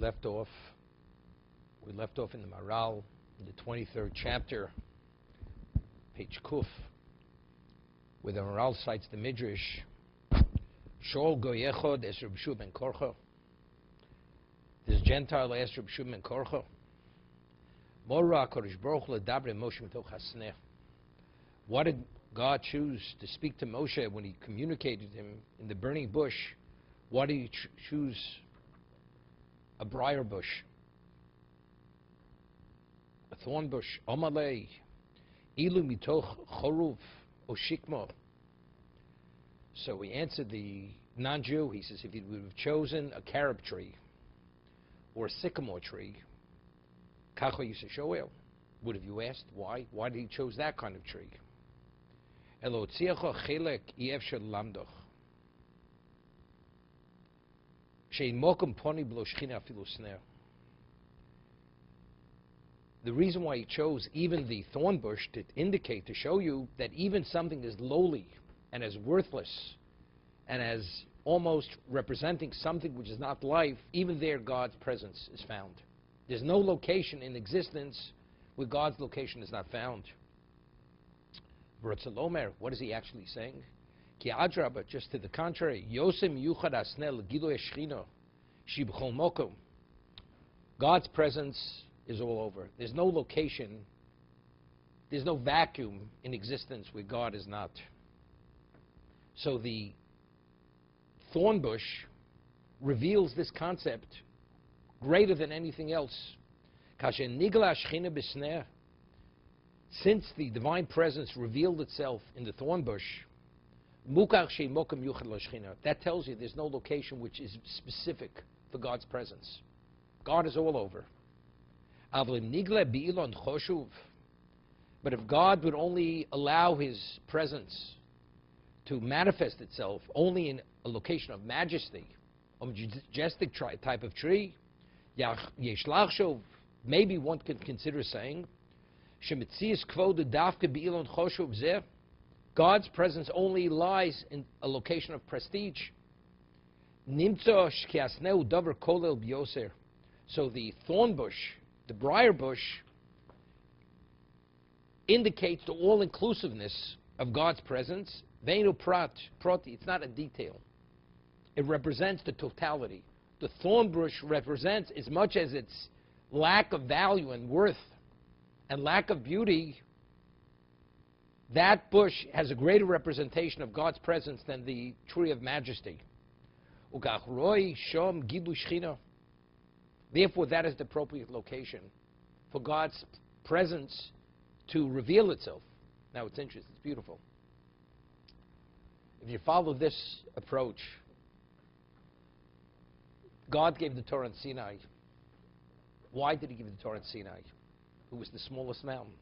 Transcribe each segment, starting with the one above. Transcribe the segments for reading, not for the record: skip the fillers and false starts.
left off. We left off in the Maral, in the 23rd chapter, page Kuf, where the Maral cites the Midrash, Shol Goyechod es Reb Shua ben Korcha. This Gentile asked Reb Shua ben Korcha, Mora HaKadosh Baruch Hu ledaber Moshe mitoch hasneh. Why did God choose to speak to Moshe when he communicated him in the burning bush? Why did he choose a briar bush? A thorn bush. Amalei, ilu mitoch choruv oshikmo. So he answered the non-Jew. He says, if he would have chosen a carob tree or a sycamore tree, kacho yisashoel, would have you asked why? Why did he choose that kind of tree? Elo tziacho chelek yefshel lamdoch. Shein mokum poni b'lo shchina afilu sneh. The reason why he chose even the thorn bush to indicate, to show you that even something as lowly and as worthless and as almost representing something which is not life, even there God's presence is found. There's no location in existence where God's location is not found. What is he actually saying? Ki adraba, just to the contrary. Yosem yuchad asnel gilu eshchino shibchol mokum. God's presence is all over. There's no location, there's no vacuum in existence where God is not. So the thorn bush reveals this concept greater than anything else. Since the divine presence revealed itself in the thorn bush, that tells you there's no location which is specific for God's presence. God is all over. But if God would only allow his presence to manifest itself only in a location of majesty, a majestic type of tree, maybe one could consider saying, God's presence only lies in a location of prestige. So the thorn bush, the briar bush, indicates the all-inclusiveness of God's presence. It's not a detail. It represents the totality. The thorn bush represents, as much as its lack of value and worth and lack of beauty, that bush has a greater representation of God's presence than the tree of majesty. Therefore, that is the appropriate location for God's presence to reveal itself. Now, it's interesting. It's beautiful. If you follow this approach, God gave the Torah in Sinai. Why did he give the Torah in Sinai? It was the smallest mountain.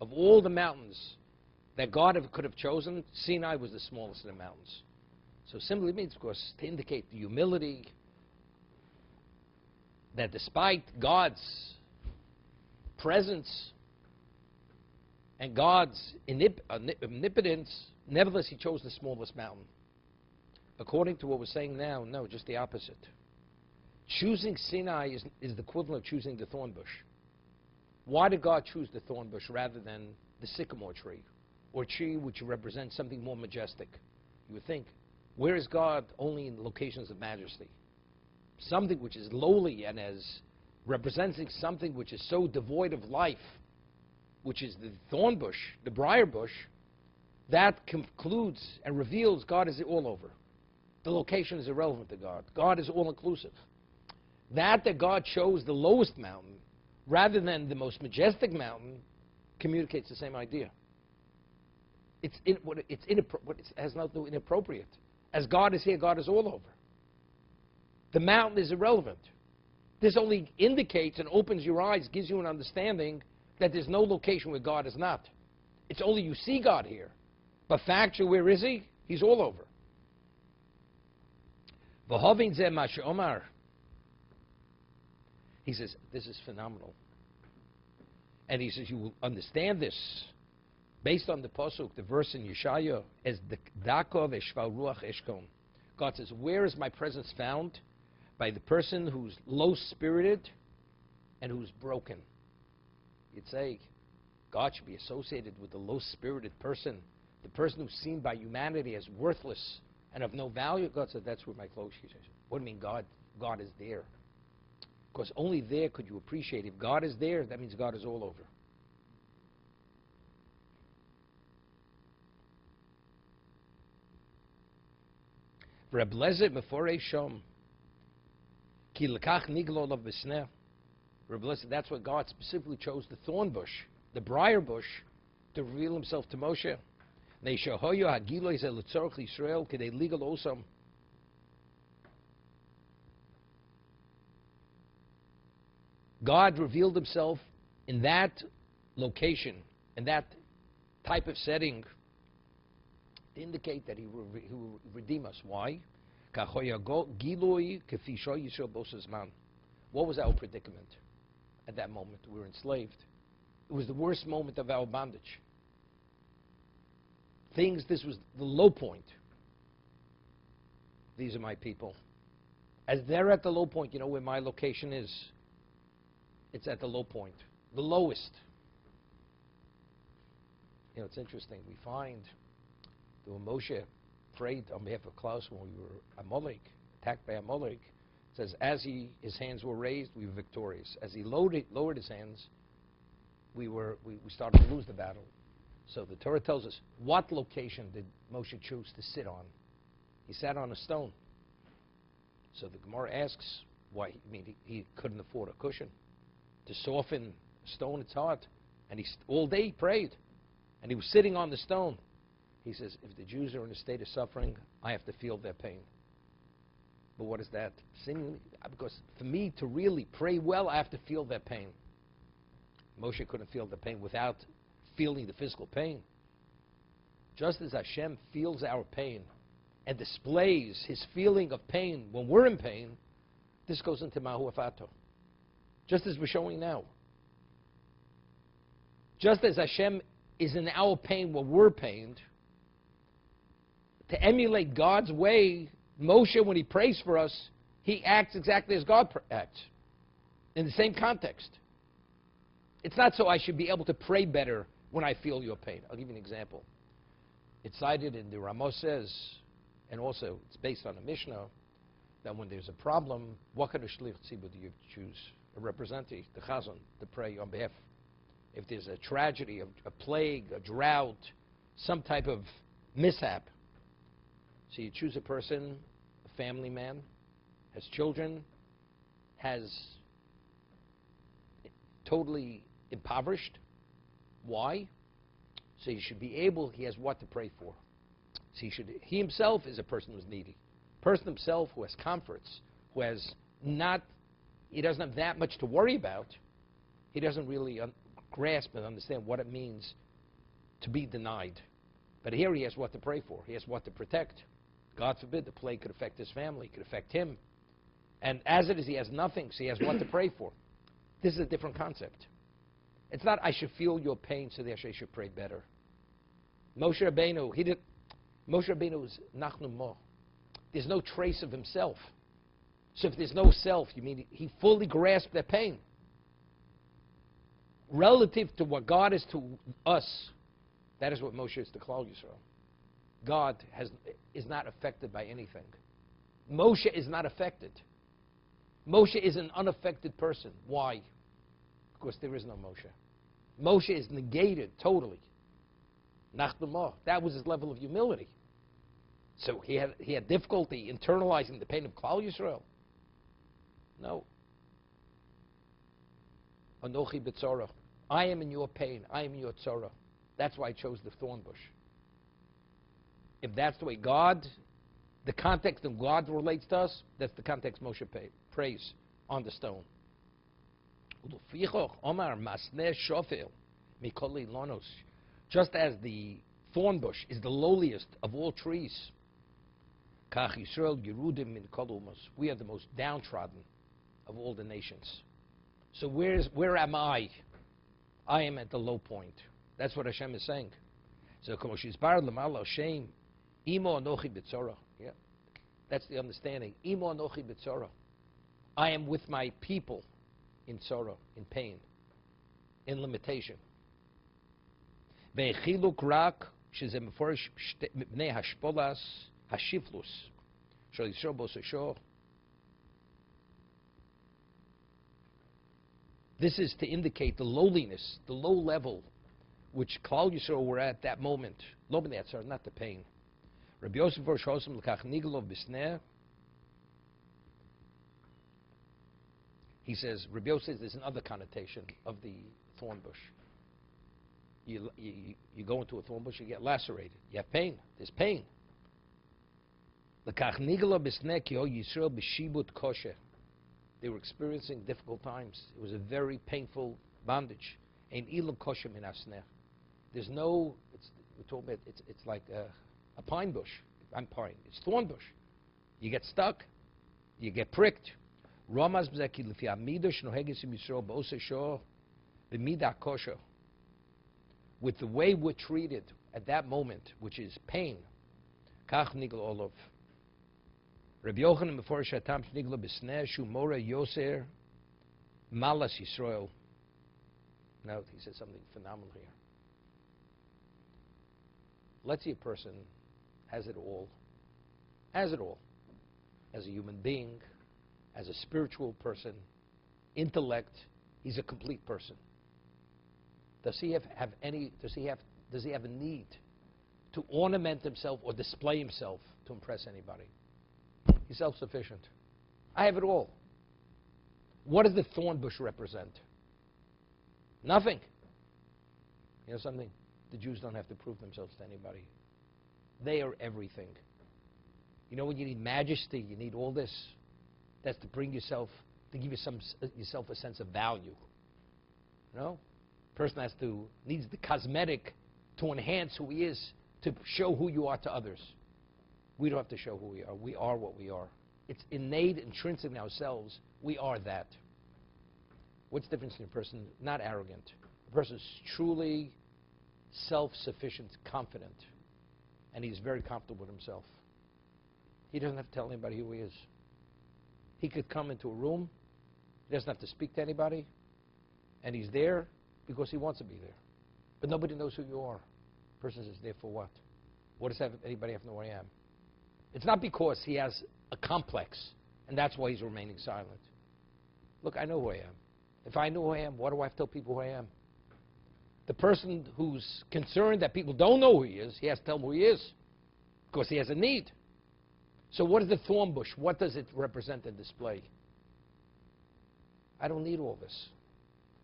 Of all the mountains that God could have chosen, Sinai was the smallest of the mountains. So simply means, of course, to indicate the humility that despite God's presence and God's omnipotence, nevertheless he chose the smallest mountain. According to what we're saying now, no, just the opposite. Choosing Sinai is the equivalent of choosing the thorn bush. Why did God choose the thorn bush rather than the sycamore tree, or a tree which represents something more majestic? You would think, where is God only in locations of majesty? Something which is lowly and as representing something which is so devoid of life, which is the thorn bush, the briar bush, that concludes and reveals God is all over. The location is irrelevant to God. God is all-inclusive. That God chose the lowest mountain rather than the most majestic mountain communicates the same idea. It has nothing to do inappropriate. As God is here, God is all over. The mountain is irrelevant. This only indicates and opens your eyes, gives you an understanding that there's no location where God is not. It's only you see God here. But factually, where is he? He's all over. He says, this is phenomenal. And he says, you will understand this based on the pasuk, the verse in Yeshaya, as the Dakov Eshval Ruach Eshkon. God says, where is my presence found? by the person who's low-spirited and who's broken. You'd say God should be associated with the low-spirited person, the person who's seen by humanity as worthless and of no value. God said, that's where my clothes is. What do you mean God is there? Because only there could you appreciate. If God is there, that means God is all over. Reb Lezer Meforei Shom Ki Lekach Niglo Lav B'Sneh. Reb Lezer, that's what God specifically chose the thorn bush, the briar bush, to reveal himself to Moshe. Neishahoyo Hagilo Zel Tzorch Yisrael Kedei Ligal Osam. God revealed himself in that location, in that type of setting, to indicate that he will redeem us. Why? What was our predicament at that moment? We were enslaved. It was the worst moment of our bondage. This was the low point. These are my people. As they're at the low point, you know where my location is? It's at the low point, the lowest. You know, it's interesting. We find that when Moshe prayed on behalf of Klaus when we were attacked by Amalek, it says, as his hands were raised, we were victorious. As he lowered his hands, we started to lose the battle. So the Torah tells us, what location did Moshe choose to sit on? He sat on a stone. So the Gemara asks, why? I mean, he couldn't afford a cushion. To soften a stone, it's hard. And all day he prayed. And he was sitting on the stone. He says, if the Jews are in a state of suffering, I have to feel their pain. But what is that? Seemingly, because for me to really pray well, I have to feel their pain. Moshe couldn't feel the pain without feeling the physical pain. Just as Hashem feels our pain and displays his feeling of pain when we're in pain, this goes into Mahu Afato. Just as we're showing now. Just as Hashem is in our pain when we're pained, to emulate God's way, Moshe, when he prays for us, he acts exactly as God acts, in the same context. It's not so I should be able to pray better when I feel your pain. I'll give you an example. It's cited in the Ramos says, and also it's based on a Mishnah, that when there's a problem, what kind of shlich tzibur do you choose? A representative, the chazan, to pray on behalf. If there's a tragedy, a plague, a drought, some type of mishap, so you choose a person, a family man, has children, has totally impoverished. Why? So he should be able, he has what to pray for. So he himself is a person who's needy. Person himself who has comforts, who has not, he doesn't have that much to worry about. He doesn't really grasp and understand what it means to be denied. But here he has what to pray for. He has what to protect. God forbid the plague could affect his family, could affect him. And as it is, he has nothing, so he has what to pray for. This is a different concept. It's not, I should feel your pain, so therefore I should pray better. Moshe Rabbeinu, Moshe Rabbeinu is Nachnu Mo. There's no trace of himself. So if there's no self, you mean he fully grasped their pain. Relative to what God is to us, that is what Moshe is to Klal Yisrael. God is not affected by anything. Moshe is not affected. Moshe is an unaffected person. Why? Because there is no Moshe. Moshe is negated totally. Nachdamah. That was his level of humility. So he had difficulty internalizing the pain of Klal Yisrael. No. Anochi b'tzorah. I am in your pain. I am in your tzorah. That's why I chose the thorn bush. If that's the way God, the context of God relates to us, that's the context Moshe prays on the stone. Just as the thorn bush is the lowliest of all trees, we are the most downtrodden of all the nations. So where am I? I am at the low point. That's what Hashem is saying. So Hashem, Imo anochi b'tzorah. Yeah, that's the understanding. Imo anochi b'tzorah. I am with my people in sorrow, in pain, in limitation. Ve'chiluk rak שזה מפורש מפני השפולס השיפלוס של ישראל בוסשו. This is to indicate the lowliness, the low level which Klal Yisrael were at that moment. Lo b'nei atzar, not the pain. Rabbi Yosef Rosh Hosam l'kach nigelov b'sneh. He says, Rabbi Yosef says there's another connotation of the thorn bush. You go into a thorn bush, you get lacerated. You have pain. There's pain. L'kach nigelov b'sneh ki ho Yisrael b'shibut kosher. They were experiencing difficult times. It was a very painful bondage. Ein ilam kosher min asneh. There's no, we're talking about, it's like a pine bush. I'm pine. It's thorn bush. You get stuck. You get pricked. Ramaz b'zeki l'fi amida shnoheges im Yisrael b'oseh shor b'midah kosher. With the way we're treated at that moment, which is pain. Kach nigel olov. Rabbi Yochanan before Shatam Shnigla B'Sneh Shumora Yoser Malas Yisrael. Now he said something phenomenal here. Let's see a person has it all. Has it all. As a human being, as a spiritual person, intellect, he's a complete person. Does he have any does he have a need to ornament himself or display himself to impress anybody? He's self-sufficient. I have it all. What does the thorn bush represent? Nothing. You know something? The Jews don't have to prove themselves to anybody. They are everything. You know when you need majesty, you need all this. That's to bring yourself, to give yourself a sense of value. You know? Person needs the cosmetic to enhance who he is, to show who you are to others. We don't have to show who we are. We are what we are. It's innate, intrinsic in ourselves. We are that. What's the difference in a person not arrogant? A person is truly self-sufficient, confident, and he's very comfortable with himself. He doesn't have to tell anybody who he is. He could come into a room. He doesn't have to speak to anybody, and he's there because he wants to be there. But nobody knows who you are. The person is there for what? What does anybody have to know who I am? It's not because he has a complex, and that's why he's remaining silent. Look, I know who I am. If I know who I am, why do I have to tell people who I am? The person who's concerned that people don't know who he is, he has to tell them who he is, because he has a need. So what is the thorn bush? What does it represent and display? I don't need all this.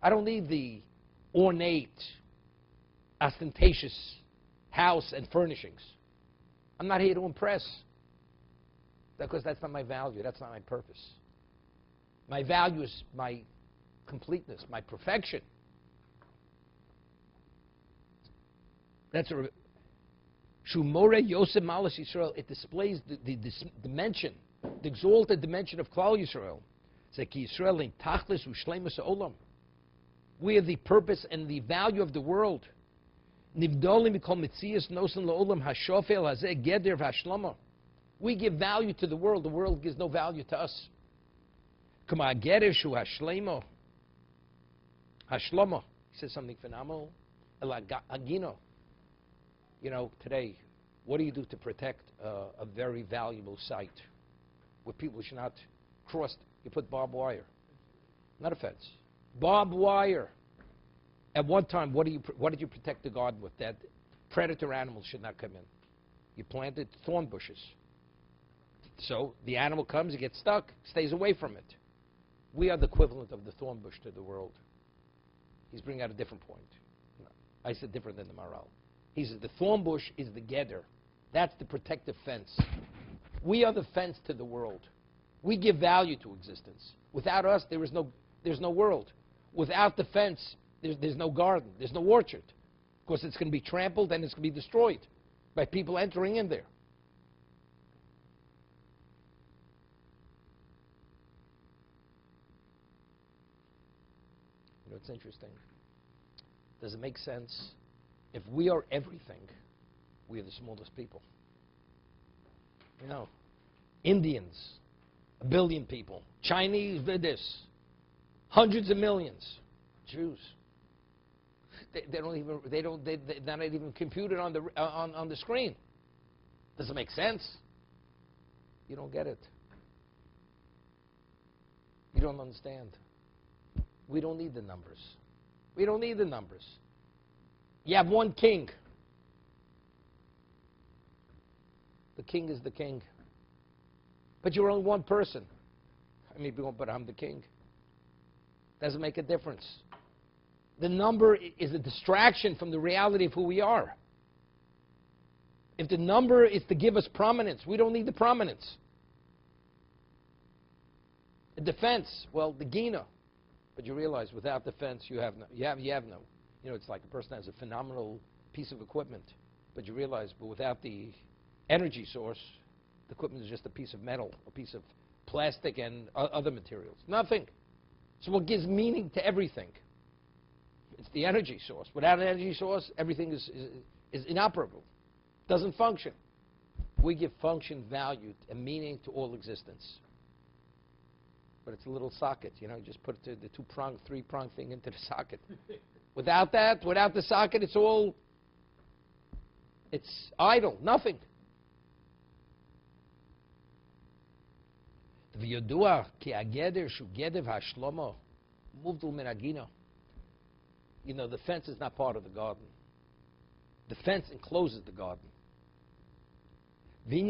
I don't need the ornate, ostentatious house and furnishings. I'm not here to impress. Because that's not my value. That's not my purpose. My value is my completeness, my perfection. That's a Shumore Yosef Malas Yisrael. It displays the dimension, the exalted dimension of Klal Yisrael. Zeki Yisrael in Tachlis Ushleimus Olam. We are the purpose and the value of the world. Nivdolim Mikol Mitzias Nosen LaOlam Hashofel Hazeh Geder Vashlama. We give value to the world. The world gives no value to us. Kama Geder Shu Hashlemo. Hashlama. He says something phenomenal. Agino. You know, today, what do you do to protect a very valuable site where people should not cross? You put barbed wire. Not a fence. Barbed wire. At one time, what did you protect the garden with? That predator animals should not come in. You planted thorn bushes. So the animal comes, it gets stuck, stays away from it. We are the equivalent of the thorn bush to the world. He's bringing out a different point. I said different than the Maral. He says the thorn bush is the Geder. That's the protective fence. We are the fence to the world. We give value to existence. Without us, there's no world. Without the fence, there's no garden. There's no orchard. Of course, it's going to be trampled and it's going to be destroyed by people entering in there. You know, it's interesting. Does it make sense? If we are everything, we are the smallest people. You know, Indians, 1 billion people. Chinese, this. Hundreds of millions. Jews. They're not even computed on the screen. Does it make sense? You don't get it. You don't understand. We don't need the numbers. We don't need the numbers. You have one king. The king is the king. But you're only one person. I mean, but I'm the king. Doesn't make a difference. The number is a distraction from the reality of who we are. If the number is to give us prominence, we don't need the prominence. A defense, well, the Gina. But you realize without defense, you have no. You have no. You know, it's like a person has a phenomenal piece of equipment, but you realize, but without the energy source, the equipment is just a piece of metal, a piece of plastic and other materials. Nothing. So what gives meaning to everything? It's the energy source. Without an energy source, everything is inoperable. Doesn't function. We give function, value, and meaning to all existence. But it's a little socket, you know, you just put the two-prong, three-prong thing into the socket. Without that, without the socket, it's idle, nothing. You know, the fence is not part of the garden. The fence encloses the garden. The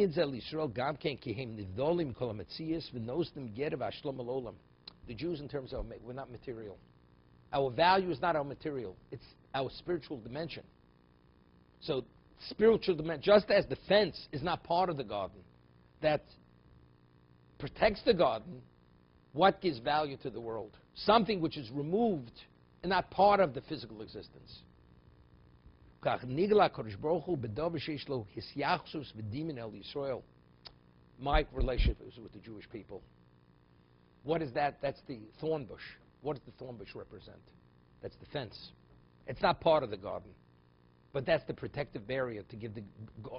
Jews, in terms of, we're not material. Our value is not our material. It's our spiritual dimension. So, spiritual dimension, just as the fence is not part of the garden, that protects the garden, what gives value to the world? Something which is removed and not part of the physical existence. My relationship is with the Jewish people. What is that? That's the thorn bush. What does the thorn bush represent? That's the fence. It's not part of the garden. But that's the protective barrier to give the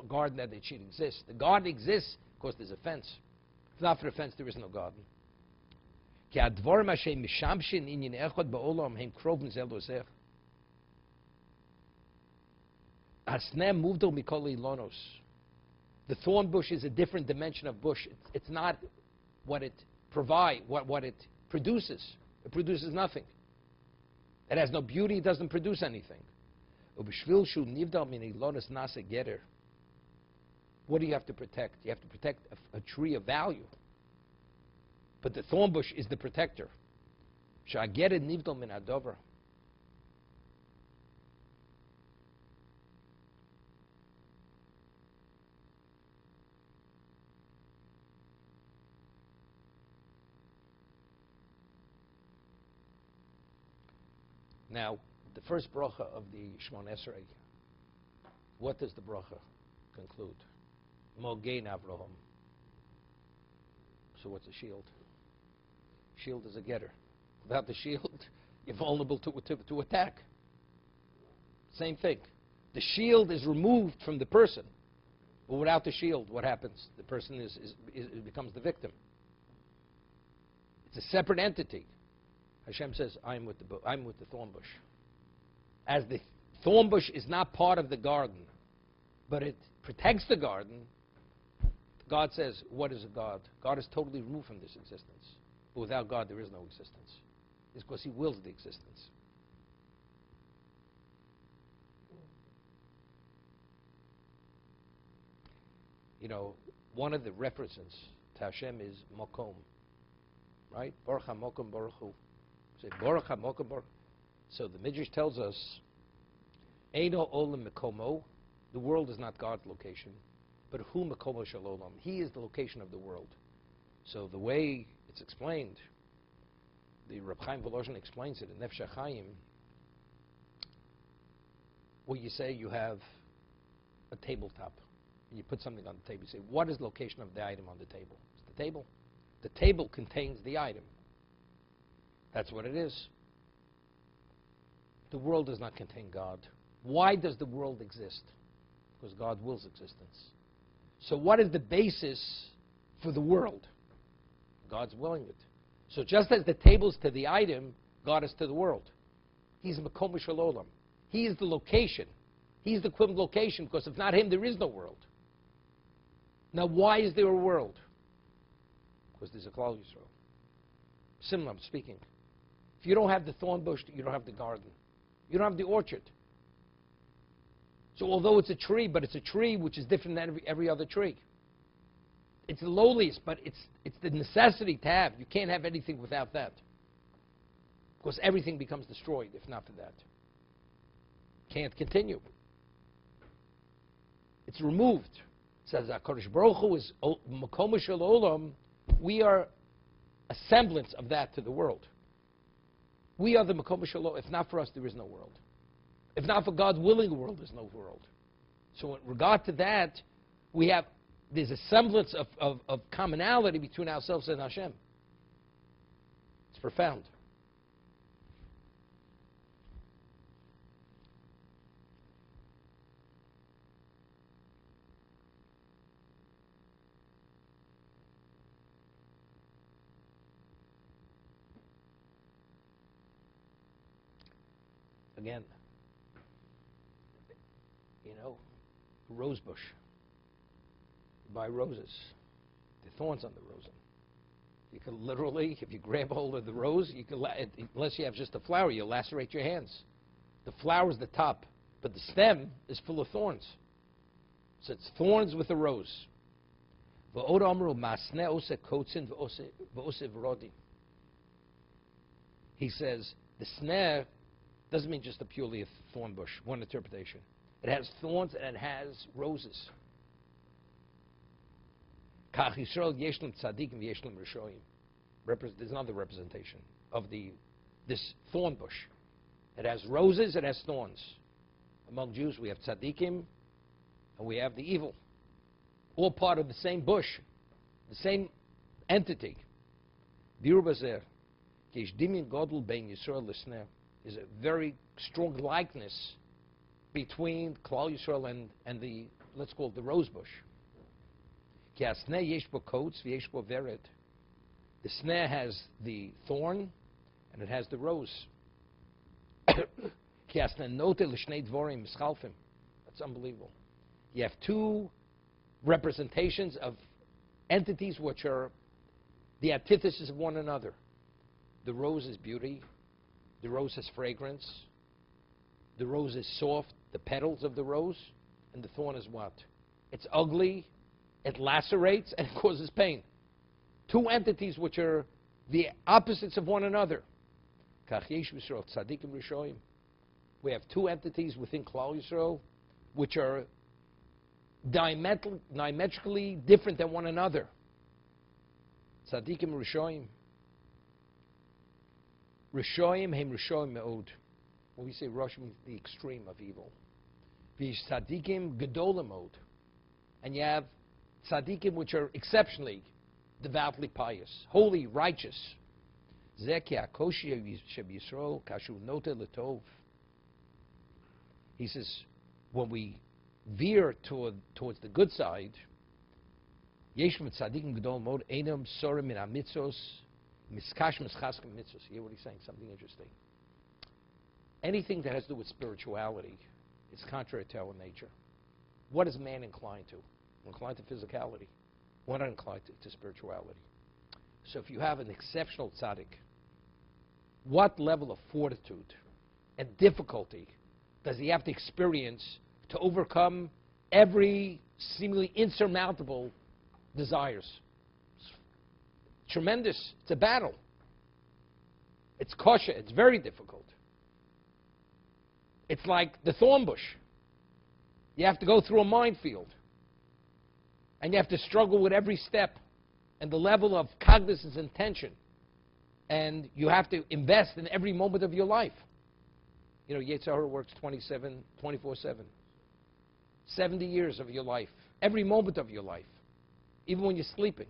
garden that it should exist. The garden exists because there's a fence. If not for the fence, there is no garden. The thorn bush is a different dimension of bush. It's not what it provides, what it produces. It produces nothing. It has no beauty. It doesn't produce anything. What do you have to protect? You have to protect a tree of value. But the thorn bush is the protector. Now, the first bracha of the Shemon Esrei, what does the bracha conclude? Mogein Avraham. So what's a shield? Shield is a getter. Without the shield, you're vulnerable to attack. Same thing. The shield is removed from the person. But without the shield, what happens? The person becomes the victim. It's a separate entity. Hashem says, I'm with the thorn bush. As the thorn bush is not part of the garden, but it protects the garden, God says, what is a God? God is totally removed from this existence. But without God, there is no existence. It's because He wills the existence. You know, one of the references to Hashem is Mokom. Right? Baruch HaMokom Baruch Hu. Say, Baruch HaMokom Baruch. So the Midrash tells us, Eino Olam Mekomo, the world is not God's location, but Hu Mekomo Shalom. He is the location of the world. So the way it's explained, the Reb Chaim Volozhin explains it in Nefesh HaChaim, where you say you have a tabletop, and you put something on the table. You say, what is the location of the item on the table? It's the table. The table contains the item. That's what it is. The world does not contain God. Why does the world exist? Because God wills existence. So what is the basis for the world? God's willing it. So just as the table's to the item, God is to the world. He's Makom Shalom. He is the location. He's the equivalent location, because if not him, there is no world. Now, why is there a world? Because there's a Klal Yisrael. Similar, I'm speaking. If you don't have the thorn bush, you don't have the garden. You don't have the orchard. So although it's a tree, but it's a tree which is different than every other tree. It's the lowliest, but it's the necessity to have. You can't have anything without that. Because everything becomes destroyed if not for that. Can't continue. It's removed. It says HaKadosh Baruch Hu is Makom Shel Olam. We are a semblance of that to the world. We are the Makom Shel Olam. If not for us, there is no world. If not for God's willing world, there's no world. So in regard to that, there's a semblance of commonality between ourselves and Hashem. It's profound. Again, a rose bush. You buy roses. There are thorns on the rose. You can literally, if you grab hold of the rose, you can, unless you have just a flower, you'll lacerate your hands. The flower is the top, but the stem is full of thorns. So it's thorns with a rose. He says, the snare doesn't mean just purely a thorn bush, one interpretation. It has thorns and it has roses. There's another representation of this thorn bush. It has roses, it has thorns. Among Jews, we have tzaddikim and we have the evil. All part of the same bush, the same entity. Is a very strong likeness between Klal Yisrael and the, let's call it the rose bush. The snare has the thorn and it has the rose. That's unbelievable. You have two representations of entities which are the antithesis of one another. The rose is beauty. The rose has fragrance. The rose is soft, the petals of the rose. And the thorn is what? It's ugly, it lacerates, and it causes pain. Two entities which are the opposites of one another. We have two entities within Klal Yisrael which are diametrically different than one another. Tzadikim Rishoyim. Rishoyim hem Rishoyim me'od. When we say Rosh, means the extreme of evil. V'yish tzadikim gedolim me'od. And you have tzadikim which are exceptionally devoutly pious, holy, righteous. Zeh ki hakoshi sheb Yisrael kashu noteh letov. He says, when we veer towards the good side, yesh tzadikim gedolim me'od einam sorim min hamitzos. Miskash mischaskim mitzvahs. You hear what he's saying? Something interesting. Anything that has to do with spirituality is contrary to our nature. What is man inclined to? We're inclined to physicality. We're not inclined to spirituality. So if you have an exceptional tzaddik, what level of fortitude and difficulty does he have to experience to overcome every seemingly insurmountable desires? Tremendous. It's a battle. It's kosher. It's very difficult. It's like the thorn bush. You have to go through a minefield. And you have to struggle with every step and the level of cognizance and tension. And you have to invest in every moment of your life. You know, Yetzer Hara works 24/7. 70 years of your life. Every moment of your life. Even when you're sleeping.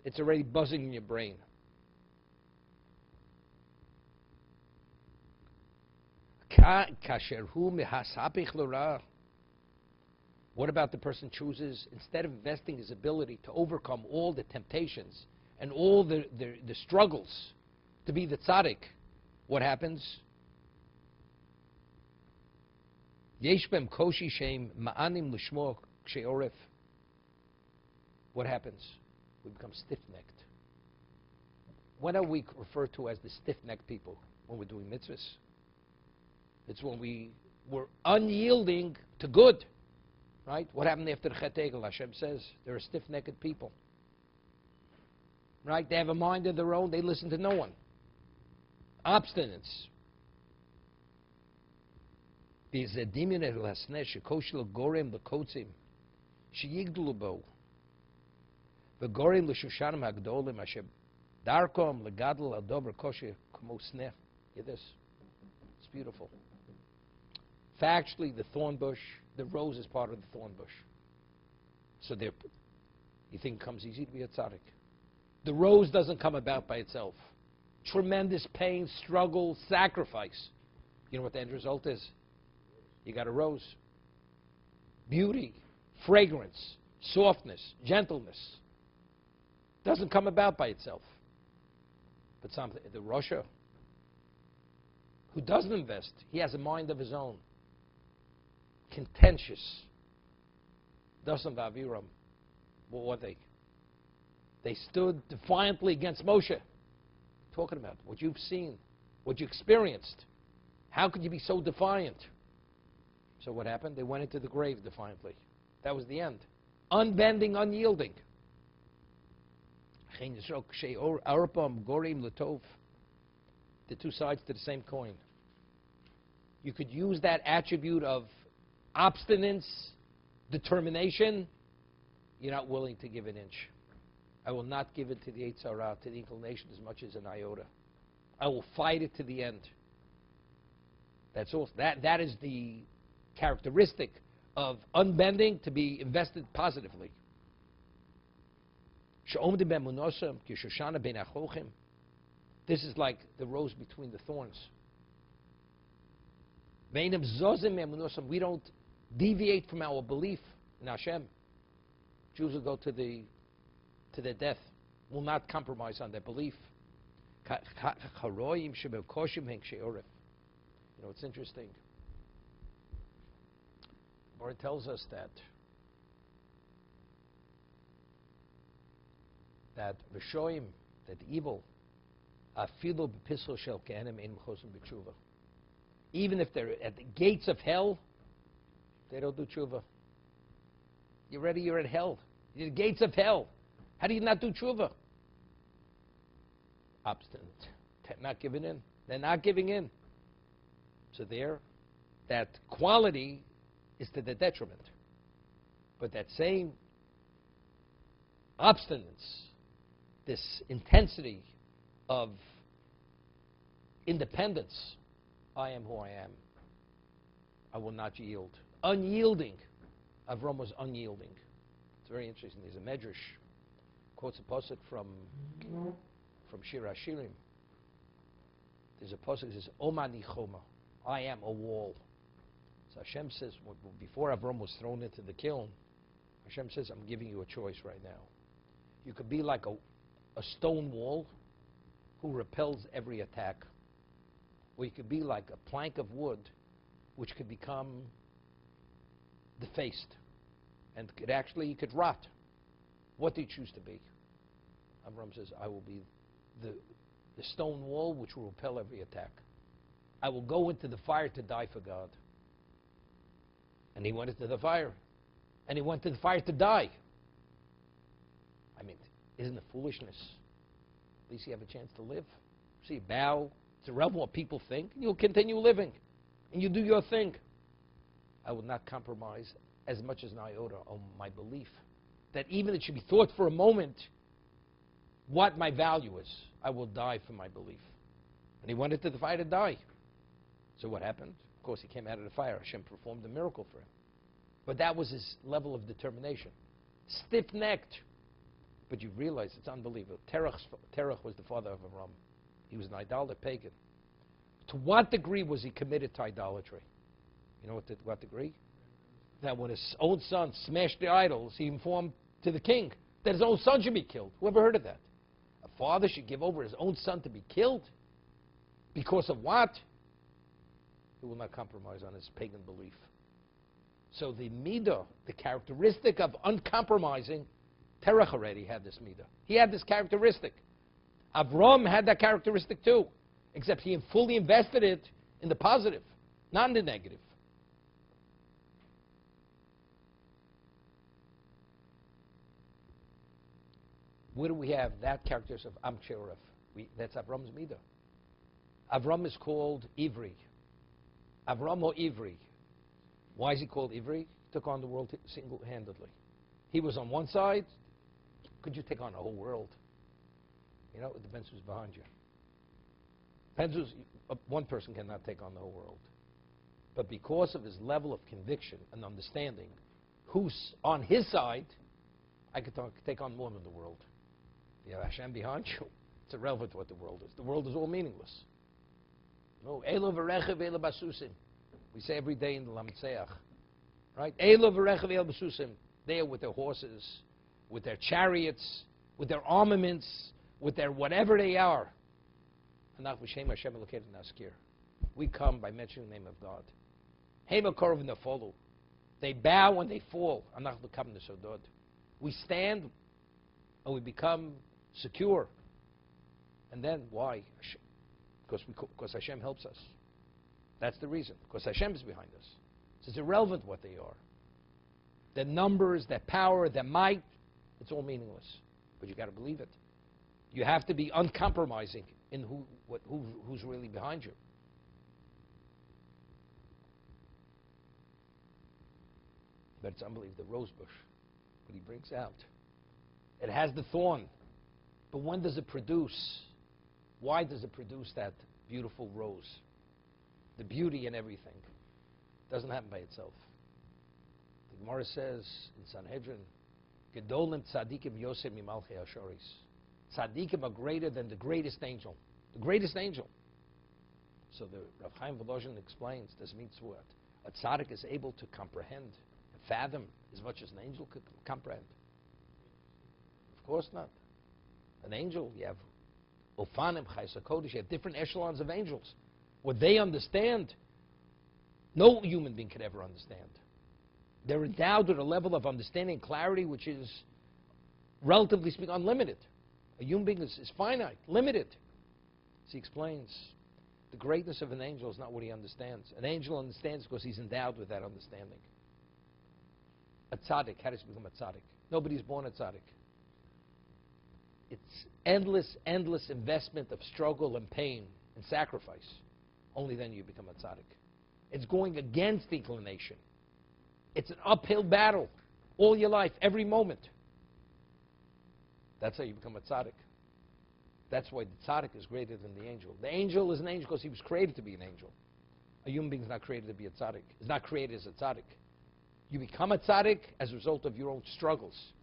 It's already buzzing in your brain. What about the person chooses, instead of investing his ability to overcome all the temptations and all the struggles to be the tzaddik, what happens? Yesh bem koshi shem ma'anim l'shmo kshe'oref. What happens? We become stiff-necked. When are we referred to as the stiff-necked people? When we're doing mitzvahs. It's when we're unyielding to good. Right? What happened after the Chet Egel? Hashem says they're a stiff-necked people. Right? They have a mind of their own. They listen to no one. Obstinance. Hear this. It's beautiful. Factually, the thorn bush, the rose is part of the thorn bush. So you think it comes easy to be a tzaddik? The rose doesn't come about by itself. Tremendous pain, struggle, sacrifice. You know what the end result is? You got a rose. Beauty, fragrance, softness, gentleness. Doesn't come about by itself. But the Rasha, who doesn't invest, he has a mind of his own. Contentious. Dasan v'aviram. What were they? They stood defiantly against Moshe. Talking about what you've seen, what you experienced. How could you be so defiant? So what happened? They went into the grave defiantly. That was the end. Unbending, unyielding. The two sides to the same coin. You could use that attribute of obstinance, determination. You're not willing to give an inch. I will not give it to the Yetzer Hara, to the inclination, as much as an iota. I will fight it to the end. That's all. That is the characteristic of unbending, to be invested positively. This is like the rose between the thorns. We don't deviate from our belief in Hashem. Jews will go to their death, will not compromise on their belief. You know, it's interesting. The Lord tells us that Rishoyim, that evil, even if they're at the gates of hell, they don't do tshuva. You're ready, you're at hell. You're at the gates of hell. How do you not do tshuva? Obstinate. Not giving in. They're not giving in. So that quality is to their detriment. But that same obstinance, this intensity of independence, I am who I am. I will not yield. Unyielding. Avram was unyielding. It's very interesting. There's a medrash, quotes a pasuk from Shir HaShirim. There's a pasuk that says, Omani choma, I am a wall. So Hashem says, before Avram was thrown into the kiln, Hashem says, I'm giving you a choice right now. You could be like a stone wall who repels every attack. Or you could be like a plank of wood which could become defaced and you could rot. What do you choose to be? Avram says, I will be the stone wall which will repel every attack. I will go into the fire to die for God. And he went into the fire. And he went to the fire to die. I mean, isn't it foolishness? At least you have a chance to live. So you bow. It's irrelevant what people think. You'll continue living. And you do your thing. I will not compromise as much as an iota on my belief. That even it should be thought for a moment what my value is. I will die for my belief. And he went into the fire to die. So what happened? Of course, he came out of the fire. Hashem performed a miracle for him. But that was his level of determination. Stiff-necked. But you realize it's unbelievable. Terach was the father of Avram. He was an idolater, pagan. To what degree was he committed to idolatry? You know what degree? that when his own son smashed the idols, he informed to the king that his own son should be killed. Whoever heard of that? A father should give over his own son to be killed? Because of what? He will not compromise on his pagan belief. So the midah, the characteristic of uncompromising, Terach already had this midah. He had this characteristic. Avram had that characteristic too, except he fully invested it in the positive, not in the negative. Where do we have that characteristic of Am Cheref? That's Avram's midah. Avram is called Ivri. Avram or Ivri. Why is he called Ivri? He took on the world single-handedly. He was on one side. Could you take on the whole world? You know, it depends who's behind you. Depends who's, one person cannot take on the whole world. But because of his level of conviction and understanding, who's on his side, I could take on more than the world. You have Hashem behind you. It's irrelevant what the world is. The world is all meaningless. No, Elo v'rechev elo basusim. We say every day in the Lametzeach, right? Elo v'rechev elo basusim. They are with their horses, with their chariots, with their armaments, with their whatever they are. Anach v'shem Hashem elokeinu naskir. We come by mentioning the name of God. Hema korov nefolu. They bow when they fall. Anach l'kam nesodod. We stand and we become secure. And then why? Because Hashem helps us. That's the reason. Because Hashem is behind us. So it's irrelevant what they are. Their numbers, their power, their might, it's all meaningless. But you got to believe it. You have to be uncompromising in who's really behind you. But it's unbelievable. The rose bush, what he brings out. It has the thorn. But when does it produce? Why does it produce that beautiful rose? The beauty and everything. It doesn't happen by itself. The Gemara says in Sanhedrin, Gedolim tzadikim yosem mimalchei hashoris. Tzadikim are greater than the greatest angel. The greatest angel. So the Rav Chaim Volozhin explains, this means what? A tzaddik is able to comprehend, fathom as much as an angel could comprehend. Of course not. An angel, you have Ofanim, Chaysa Kodesh, you have different echelons of angels. What they understand, no human being could ever understand. They're endowed with a level of understanding and clarity which is, relatively speaking, unlimited. A human being is finite, limited. So he explains, the greatness of an angel is not what he understands. An angel understands because he's endowed with that understanding. A tzaddik, how does he become a tzaddik? Nobody's born a tzaddik. It's endless investment of struggle and pain and sacrifice. Only then you become a tzaddik. It's going against inclination. It's an uphill battle all your life, every moment. That's how you become a tzaddik. That's why the tzaddik is greater than the angel. The angel is an angel because he was created to be an angel. A human being is not created to be a tzaddik. Is not created as a tzaddik. You become a tzaddik as a result of your own struggles.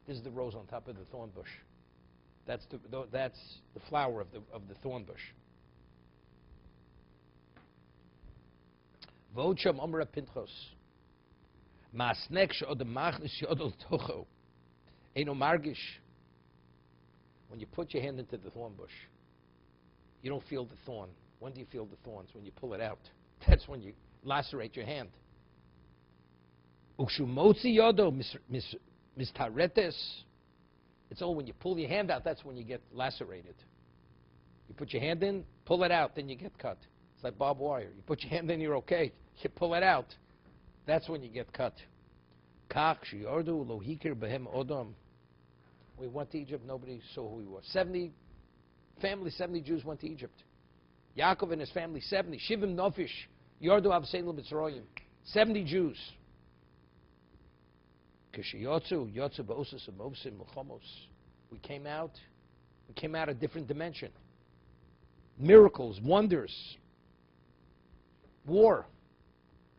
This is the rose on top of the thorn bush. That's the flower of the thorn bush. V'odsham Amra Pinchas. Ma'asnek she'od machnis she'od tocho. Eino margish. When you put your hand into the thorn bush, you don't feel the thorn. When do you feel the thorns? When you pull it out. That's when you lacerate your hand. Ukshumotzi yodo mistaretes. It's only when you pull your hand out, that's when you get lacerated. You put your hand in, pull it out, then you get cut. It's like barbed wire. You put your hand in, you're okay. You pull it out, that's when you get cut. Kach shiyordu lohikir behem odom. We went to Egypt, nobody saw who he was. 70 Jews went to Egypt. Yaakov and his family, 70. Shivim nofish, yordu avsein l'mitzroyim. 70 Jews. We came out a different dimension. Miracles, wonders, war.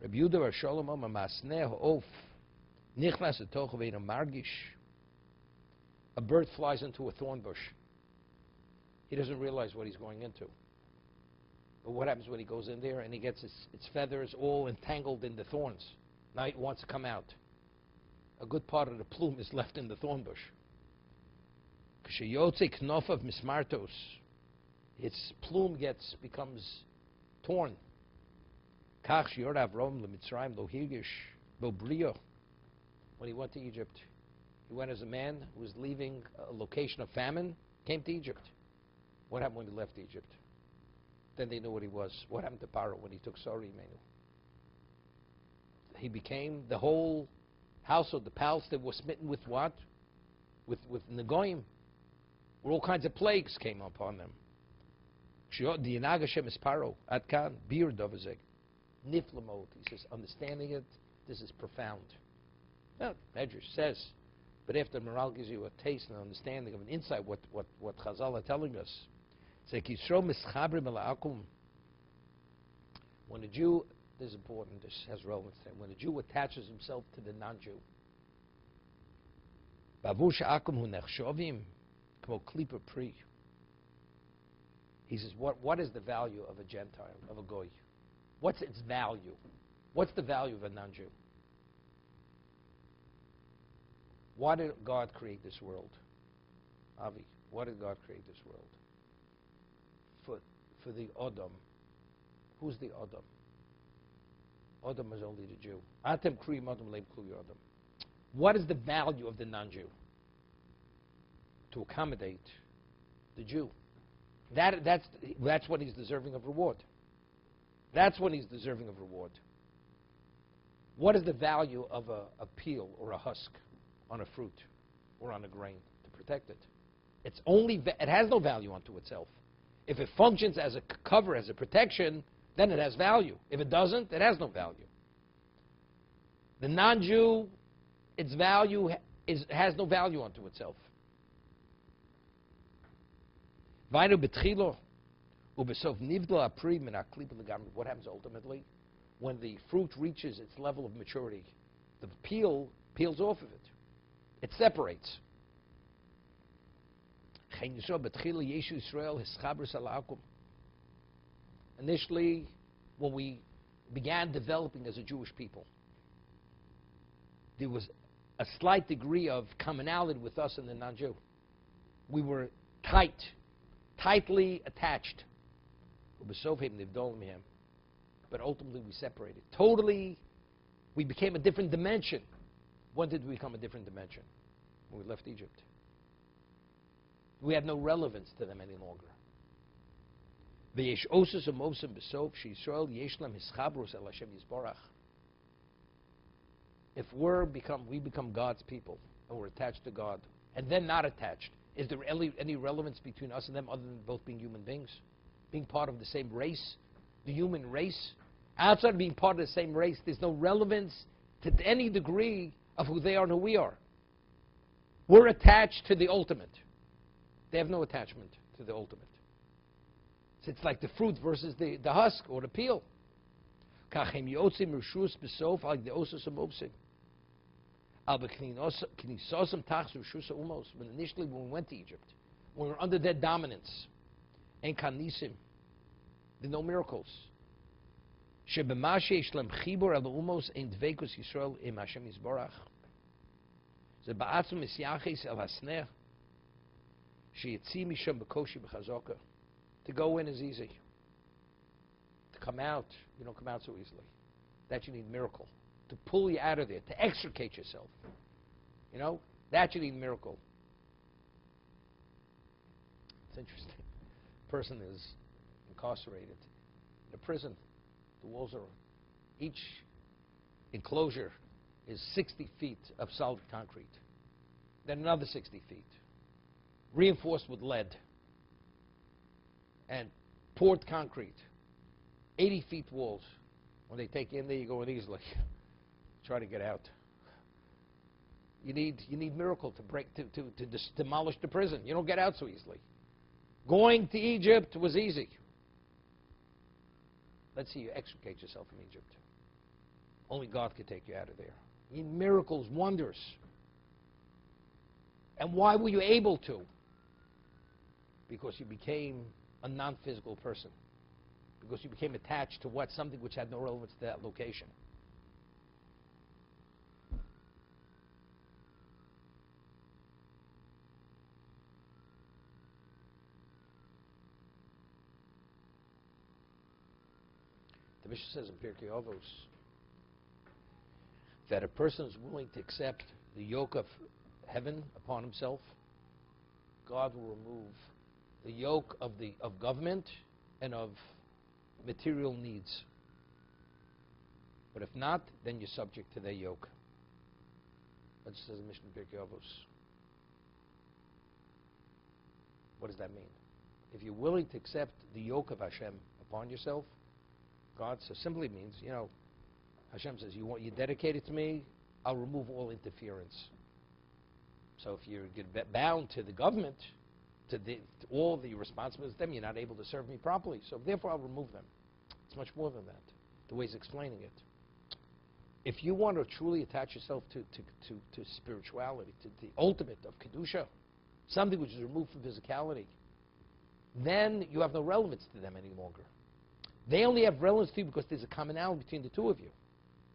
A bird flies into a thorn bush. He doesn't realize what he's going into. But what happens when he goes in there and he gets its feathers all entangled in the thorns? Now it wants to come out. A good part of the plume is left in the thorn bush. K'sheyotze knofav mismartos, its plume becomes torn. Kach shior Avram lemitzrayim lo hirgish bo brio. When he went to Egypt, he went as a man who was leaving a location of famine, came to Egypt. What happened when he left Egypt? Then they knew what he was. What happened to Paro when he took Sari Menu? He became the whole household, the palace that was smitten with what? With Negoim. Where all kinds of plagues came upon them. The Hashem is Paro, Atkan, Bir Dovazeg. Niflamot, he says, understanding it, this is profound. Well, Medrash says, but after Moral gives you a taste and understanding of an insight, what Chazal are telling us. When a Jew, this is important, this has relevance to him, when a Jew attaches himself to the non-Jew, he says, what is the value of a Gentile, of a Goy? What's its value? What's the value of a non-Jew? Why did God create this world? Avi, why did God create this world? For the Adam. Who's the Adam? Adam is only the Jew. Atem kriyim Adam leib klu Adam. What is the value of the non-Jew? To accommodate the Jew. That's when he's deserving of reward. That's when he's deserving of reward. What is the value of a peel or a husk on a fruit or on a grain to protect it? It has no value unto itself. If it functions as a cover, as a protection, then it has value. If it doesn't, it has no value. The non-Jew, its value has no value unto itself. What happens ultimately? When the fruit reaches its level of maturity, the peel peels off of it. It separates. Initially, when we began developing as a Jewish people, there was a slight degree of commonality with us and the non-Jew. We were tightly attached. But ultimately we separated. Totally, we became a different dimension. When did we become a different dimension? When we left Egypt. We had no relevance to them any longer. If we become God's people, and we're attached to God, and then not attached, is there any relevance between us and them other than both being human beings? Being part of the same race? The human race? Outside of being part of the same race, there's no relevance to any degree of who they are and who we are. We're attached to the ultimate. They have no attachment to the ultimate. So it's like the fruit versus the husk or the peel. When initially when we went to Egypt, when we were under their dominance, and kanisim, there are no miracles. To go in is easy. To come out, you don't come out so easily. That you need miracle. To pull you out of there, to extricate yourself. You know, that you need miracle. It's interesting. A person is incarcerated in a prison. The walls are, each enclosure is 60 feet of solid concrete. Then another 60 feet. Reinforced with lead. And poured concrete. 80 feet walls. When they take you in there, you go in easily. Try to get out. You need miracle to break to demolish the prison. You don't get out so easily. Going to Egypt was easy. Let's see you extricate yourself from Egypt. Only God could take you out of there. You need miracles, wonders. And why were you able to? Because you became a non-physical person. Because you became attached to something which had no relevance to that location. The Mishnah says in Pirkei Avos that a person is willing to accept the yoke of heaven upon himself, God will remove the yoke of government and of material needs. But if not, then you're subject to their yoke. That just says in Mishnah Pirkei Avos. What does that mean? If you're willing to accept the yoke of Hashem upon yourself, God so simply means, Hashem says, you dedicated to me, I'll remove all interference. So if you're bound to the government, to all the responsibilities of them, you're not able to serve me properly. So therefore, I'll remove them. It's much more than that, the way he's explaining it. If you want to truly attach yourself to spirituality, to the ultimate of Kedusha, something which is removed from physicality, then you have no relevance to them any longer. They only have relevance to you because there's a commonality between the two of you.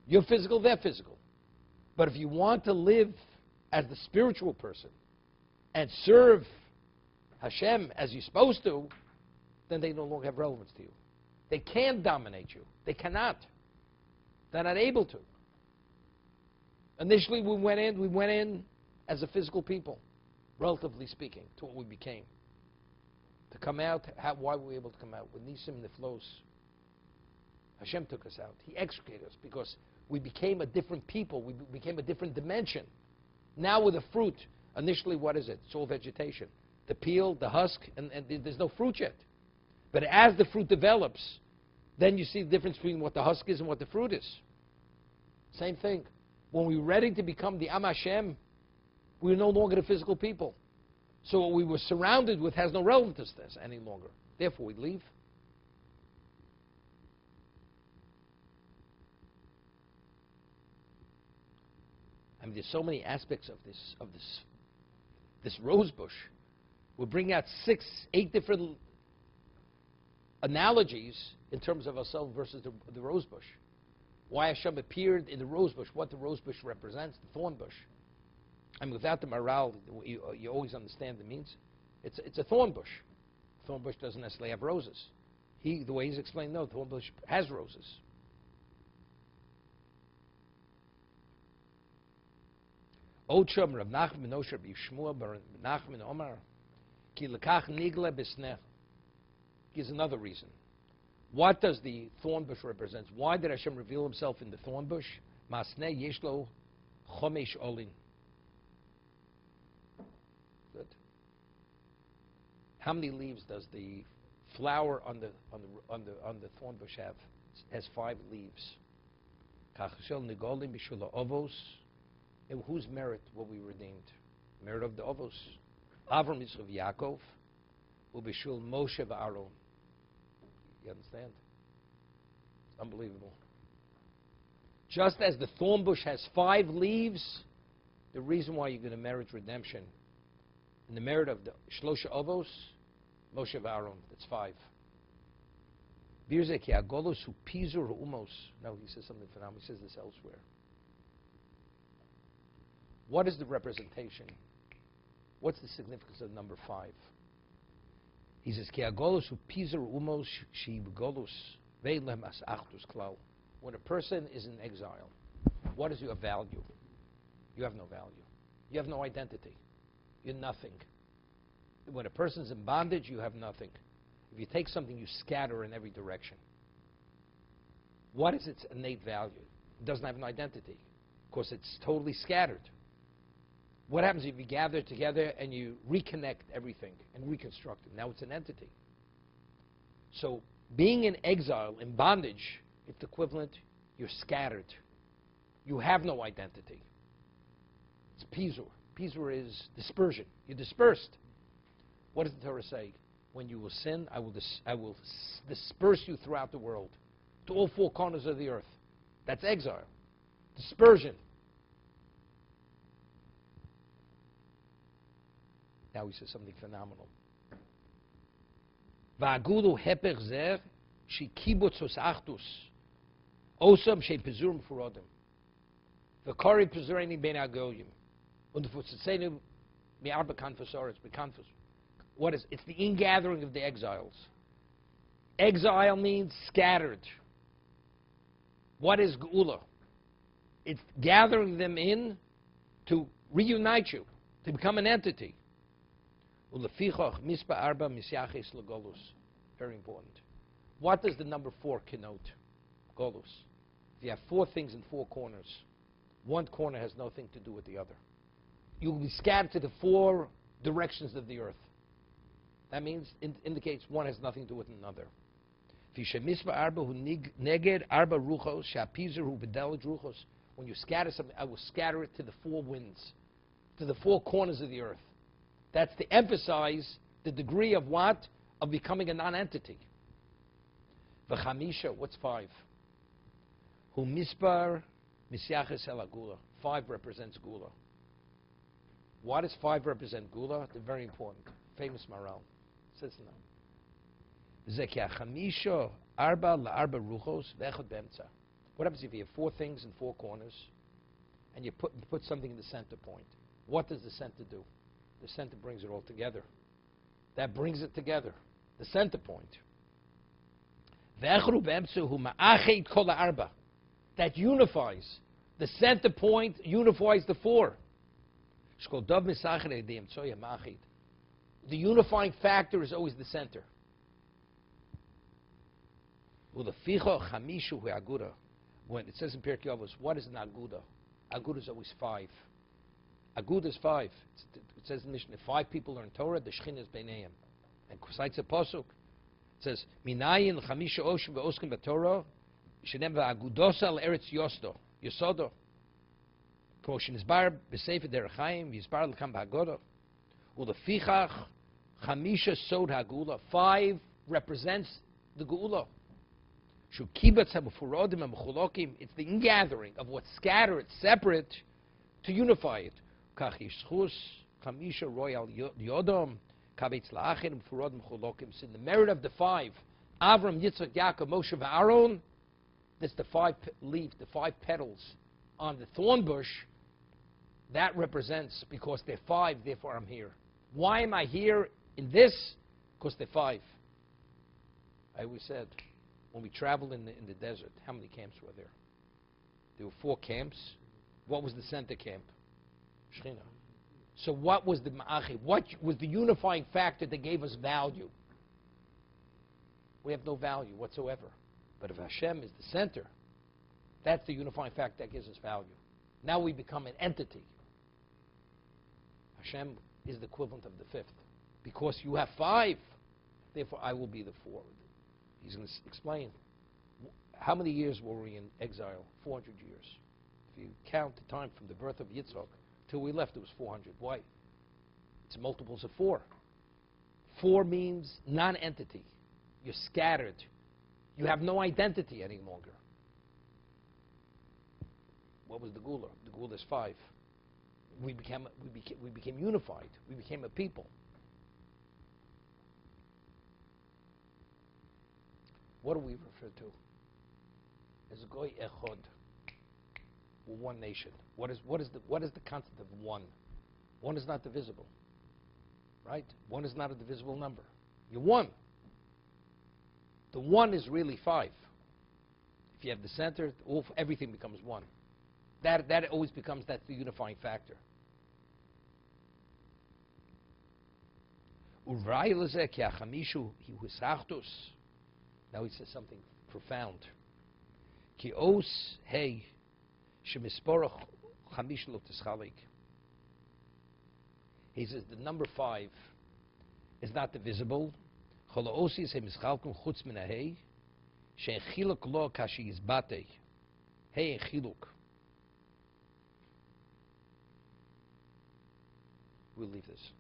You're physical, they're physical. But if you want to live as the spiritual person and serve Hashem as you're supposed to, then they no longer have relevance to you. They can't dominate you. They cannot. They're not able to. Initially, we went in as a physical people, relatively speaking, to what we became. To come out, why were we able to come out? With Nisim Niflos, Hashem took us out. He extricated us because we became a different people. We became a different dimension. Now with the fruit, initially what is it? It's all vegetation. The peel, the husk, and there's no fruit yet. But as the fruit develops, then you see the difference between what the husk is and what the fruit is. Same thing. When we were ready to become the Am Hashem, we were no longer the physical people. So what we were surrounded with has no relevance to us any longer. Therefore, we leave. I mean, there's so many aspects of this rose bush. We'll bring out 6, 8 different analogies in terms of ourselves versus the rose bush. Why Hashem appeared in the rose bush, what the rose bush represents, the thorn bush. I mean, without the morale, you always understand the means. It's a thorn bush. Thorn bush doesn't necessarily have roses. The way he's explained, no, the thorn bush has roses. Ocham Rav Nachman ben Osher b'Yishmua bar Nachman Omar ki lekach nigle b'sneh. Here's another reason. What does the thorn bush represent? Why did Hashem reveal himself in the thorn bush? Masneh yeshlo chomesh olin. Good. How many leaves does the flower on the thorn bush have? It has 5 leaves. Kachashel nigolim b'shula ovos. In whose merit were we redeemed? Merit of the Ovos. Avram Yitzchak Yaakov, Ubishul Moshe v'Aaron. You understand? It's unbelievable. Just as the thorn bush has 5 leaves, the reason why you're going to merit redemption, in the merit of the Shlosha Ovos, Moshe v'Aaron, that's 5. Birzek Yagolos hu Pizur Umos. No, he says something phenomenal. He says this elsewhere. What is the representation? What's the significance of number 5? He says, "Ki agolus hu pizer umos shi begolus ve'lem as achtus klau." When a person is in exile, what is your value? You have no value. You have no identity. You're nothing. When a person's in bondage, you have nothing. If you take something, you scatter in every direction. What is its innate value? It doesn't have an identity. Of course, it's totally scattered. What happens if you gather together and you reconnect everything and reconstruct it? Now it's an entity. So being in exile, in bondage, it's equivalent, you're scattered. You have no identity. It's pizur. Pizur is dispersion. You're dispersed. What does the Torah say? When you will sin, I will disperse you throughout the world, to all 4 corners of the earth. That's exile. Dispersion. Now he says something phenomenal. Va'agudu hepech zer shi kibutzos achtus osam she pezurim furodim v'kori pezureni ben agoyim und v'tzitzenu mi'arba kanfasoretz b'kanfas. What is? It's the ingathering of the exiles. Exile means scattered. What is Geula? It's gathering them in to reunite you, to become an entity. Very important. What does the number 4 connote? Golus. If you have 4 things in 4 corners, one corner has nothing to do with the other. You will be scattered to the 4 directions of the earth. That means, indicates one has nothing to do with another. When you scatter something, I will scatter it to the 4 winds, to the 4 corners of the earth. That's to emphasize the degree of what? Of becoming a non-entity. V'chamisha, what's 5? Hu mispar misyaches el agula. 5 represents gula. Why does 5 represent gula? They're very important. Famous Maral says no. Zekia chamisha arba la'arba ruchos ve'echad be'emtza. What happens if you have 4 things in 4 corners, and you put something in the center point? What does the center do? The center brings it all together. That brings it together. The center point. That unifies. The center point unifies the 4. The unifying factor is always the center. When it says in Pirkei Avos, what is an aguda? Aguda is always 5. Aguda is 5. It says in the Mishnah, if 5 people learn Torah, the Shechinah is beineim. And cites a pasuk. It says, Minayin chamisha oshim ve'oskim b'Torah, shenem v'agudosa l'eretz yosto, yosodo. K'moshin isbar b'sefer derech chaim, yisbar l'kam b'hagoda. U'lefichach chamisha sod hagula. 5 represents the geula. It's the ingathering of what's scattered, separate, to unify it. So in the merit of the 5, Avram, Yitzchak, Yaakov, Moshe, Aaron, that's the 5 leaves, the 5 petals on the thorn bush. That represents, because they're 5, therefore I'm here. Why am I here in this? Because they're 5. I always said, when we traveled in the desert, how many camps were there? There were 4 camps. What was the center camp? Shechina. So what was the ma'achi? What was the unifying factor that gave us value? We have no value whatsoever. But if Hashem is the center, that's the unifying factor that gives us value. Now we become an entity. Hashem is the equivalent of the 5th. Because you have 5, therefore I will be the 4th. He's going to explain. How many years were we in exile? 400 years. If you count the time from the birth of Yitzchak till we left, it was 400. Why? It's multiples of 4. 4 means non-entity. You're scattered. You have no identity any longer. What was the Gula? The Gula is 5. We became unified. We became a people. What do we refer to? As Goy Echod. We're one nation. What is the concept of one? One is not divisible. Right? 1 is not a divisible number. You're 1. The 1 is really 5. If you have the center, everything becomes 1. That always becomes, that's the unifying factor. Now he says something profound. Ki os hey shemisporach chamish lo tischalik. He says the number 5 is not divisible. Chol osis he mischalkum chutz min hey shein chiluk lo kashi yizbatei. Hey en chiluk. We'll leave this.